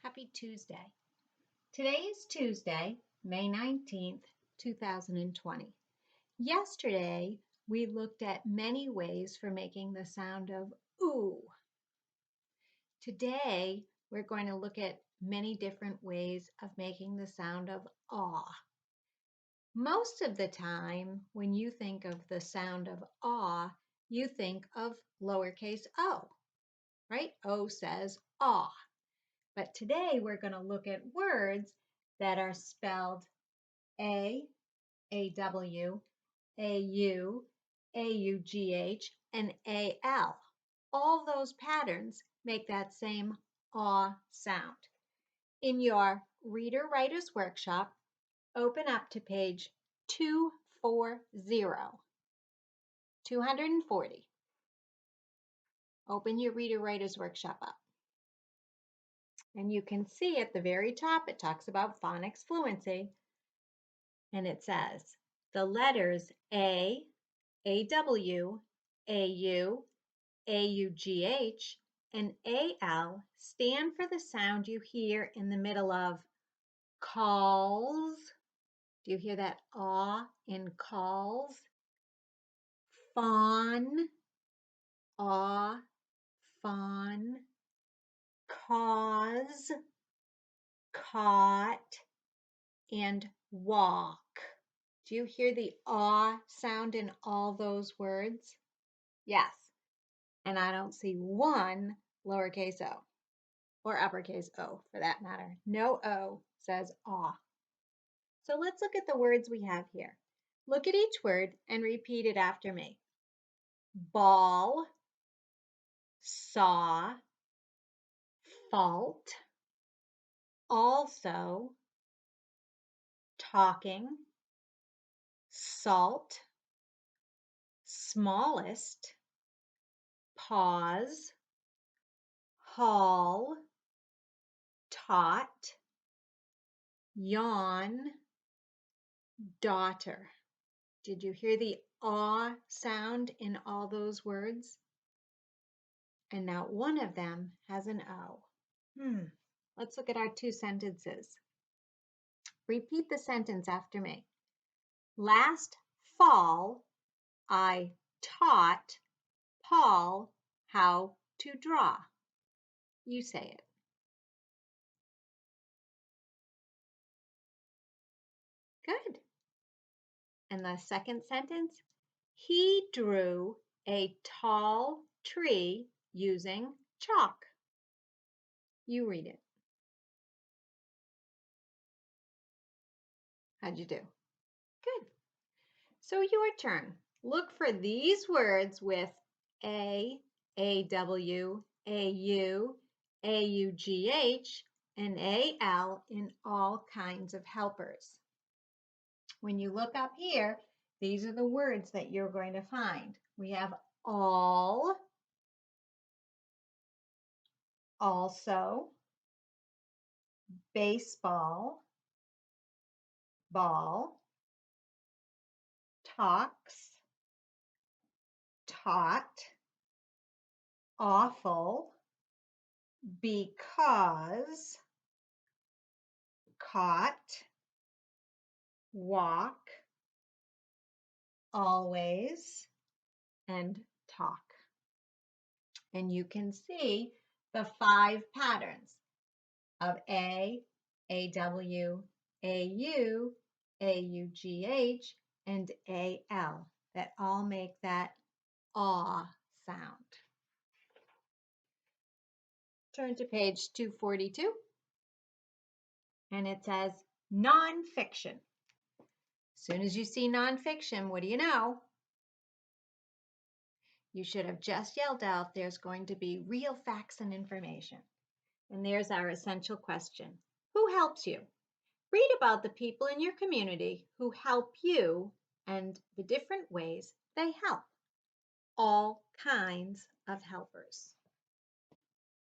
Happy Tuesday. Today is Tuesday, May 19th, 2020. Yesterday, we looked at many ways for making the sound of ooh. Today, we're going to look at many different ways of making the sound of aw. Most of the time, when you think of the sound of aw, you think of lowercase o, right? O says aw. But today we're going to look at words that are spelled A, A-W, A-U, A-U-G-H, and A-L. All those patterns make that same aw sound. In your Reader Writers Workshop, open up to page 240. 240. Open your Reader Writers Workshop up. And you can see at the very top, it talks about phonics fluency. And it says the letters A, A-W, A-U, A-U-G-H, and A-L stand for the sound you hear in the middle of calls. Do you hear that aw in calls? Fawn, aw, fawn, cause, caught, and walk. Do you hear the aw sound in all those words? Yes. And I don't see one lowercase o, or uppercase O for that matter. No O says aw. So let's look at the words we have here. Look at each word and repeat it after me. Ball, saw, fault, also, talking, salt, smallest, pause, haul, taught, yawn, daughter. Did you hear the aw sound in all those words? And not one of them has an O. Let's look at our two sentences. Repeat the sentence after me. Last fall, I taught Paul how to draw. You say it. Good. And the second sentence, he drew a tall tree using chalk. You read it. How'd you do? Good. So your turn. Look for these words with A, A-W, A-U, A-U-G-H, and A-L in all kinds of helpers. When you look up here, these are the words that you're going to find. We have all, also, baseball, ball, talks, taught, awful, because, caught, walk, always, and talk. And you can see the 5 patterns of A, A-W, A-U, A-U-G-H, and A-L that all make that aw sound. Turn to page 242, and it says nonfiction. As soon as you see nonfiction, what do you know? You should have just yelled out, there's going to be real facts and information. And there's our essential question. Who helps you? Read about the people in your community who help you and the different ways they help. All kinds of helpers.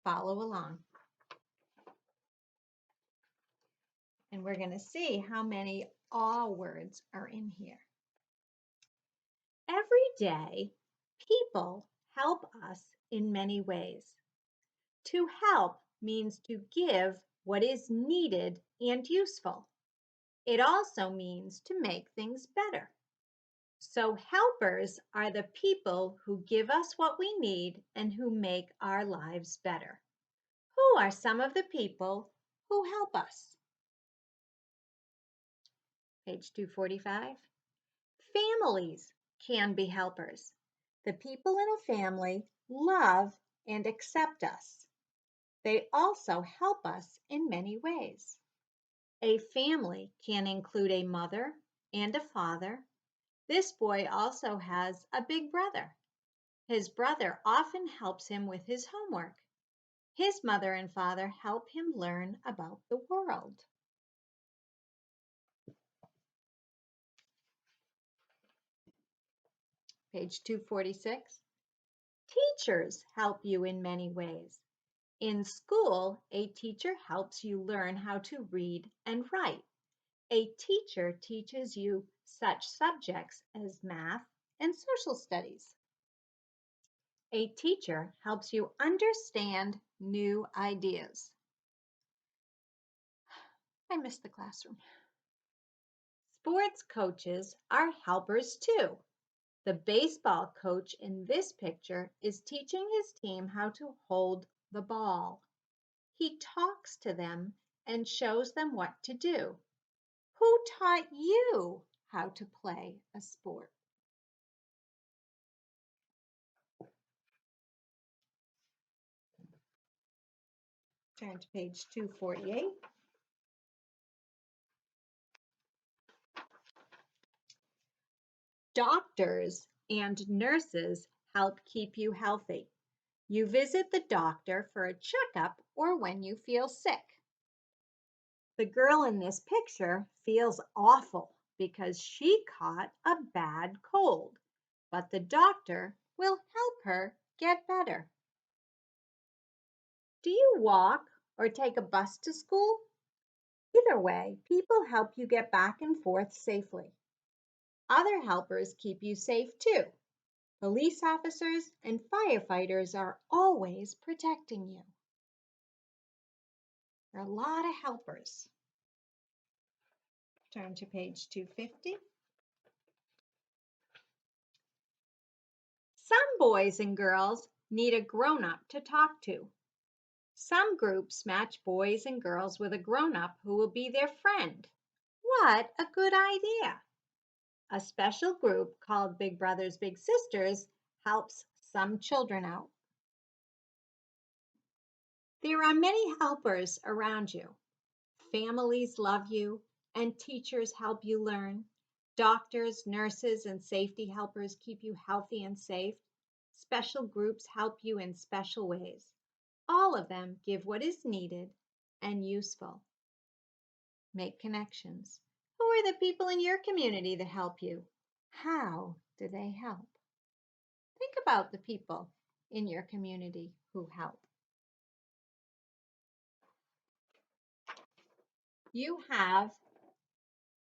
Follow along. And we're going to see how many aw words are in here. Every day, people help us in many ways. To help means to give what is needed and useful. It also means to make things better. So helpers are the people who give us what we need and who make our lives better. Who are some of the people who help us? Page 245. Families can be helpers. The people in a family love and accept us. They also help us in many ways. A family can include a mother and a father. This boy also has a big brother. His brother often helps him with his homework. His mother and father help him learn about the world. Page 246. Teachers help you in many ways. In school, a teacher helps you learn how to read and write. A teacher teaches you such subjects as math and social studies. A teacher helps you understand new ideas. I miss the classroom. Sports coaches are helpers too. The baseball coach in this picture is teaching his team how to hold the ball. He talks to them and shows them what to do. Who taught you how to play a sport? Turn to page 248. Doctors and nurses help keep you healthy. You visit the doctor for a checkup or when you feel sick. The girl in this picture feels awful because she caught a bad cold, but the doctor will help her get better. Do you walk or take a bus to school? Either way, people help you get back and forth safely. Other helpers keep you safe too. Police officers and firefighters are always protecting you. There are a lot of helpers. Turn to page 250. Some boys and girls need a grown-up to talk to. Some groups match boys and girls with a grown-up who will be their friend. What a good idea! A special group called Big Brothers Big Sisters helps some children out. There are many helpers around you. Families love you and teachers help you learn. Doctors, nurses, and safety helpers keep you healthy and safe. Special groups help you in special ways. All of them give what is needed and useful. Make connections. Who are the people in your community that help you? How do they help? Think about the people in your community who help. You have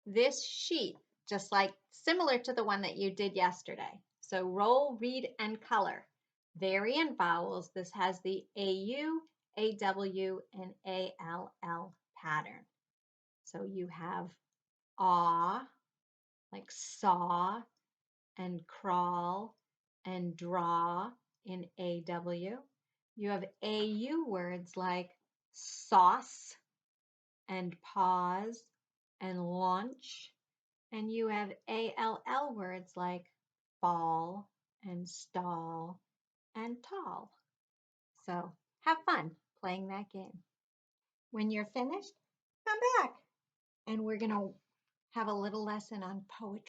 this sheet, just like similar to the one that you did yesterday. So roll, read, and color. Variant vowels, this has the AU, AW, and ALL pattern. So you have aw, like saw, and crawl, and draw in AW. You have AU words like sauce, and pause, and launch. And you have ALL words like fall, and stall, and tall. So have fun playing that game. When you're finished, come back and we're going to have a little lesson on poetry.